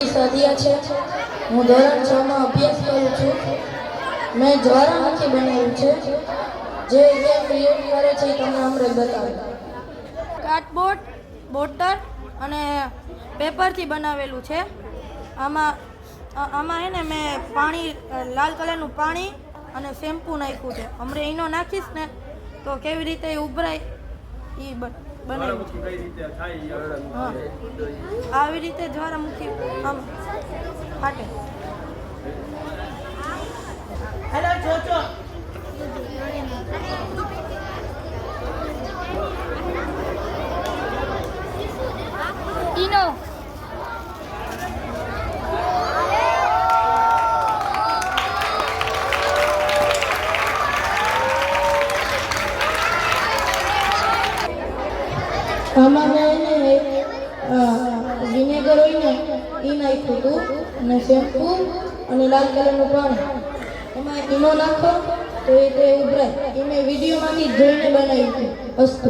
સાદિયા છે। હું ધોરણ 6 માં અભ્યાસ કરું છું। મેં જ્વાળામુખી બનાવ્યું છે જે ગેમ ક્રિએટ કરે છે તમને અમરે બતાવું। કાર્ડબોર્ડ, બોટલ અને પેપરથી બનાવેલું છે। આમાં હે ને મેં પાણી લાલ કલરનું પાણી અને શેમ્પૂ નાખ્યું છે। હમણે એનો નાખીશ ને તો કેવી રીતે એ ઉભરાય એ બનાવ્યું છે। હા, આવી રીતે જ્વાળામુખી આમ ફાટે। હેલો જોજો ઈનો આમાં મેં વિનેગર હોય ને એ નાખ્યું હતું અને શેમ્પૂ અને લાલ કલરનું પાણી એમાં ઈનો નાખો તો એ ઉભરાય। એ મેં વિડીયોમાંથી જોઈને બનાવ્યું હતું। અસ્તુ।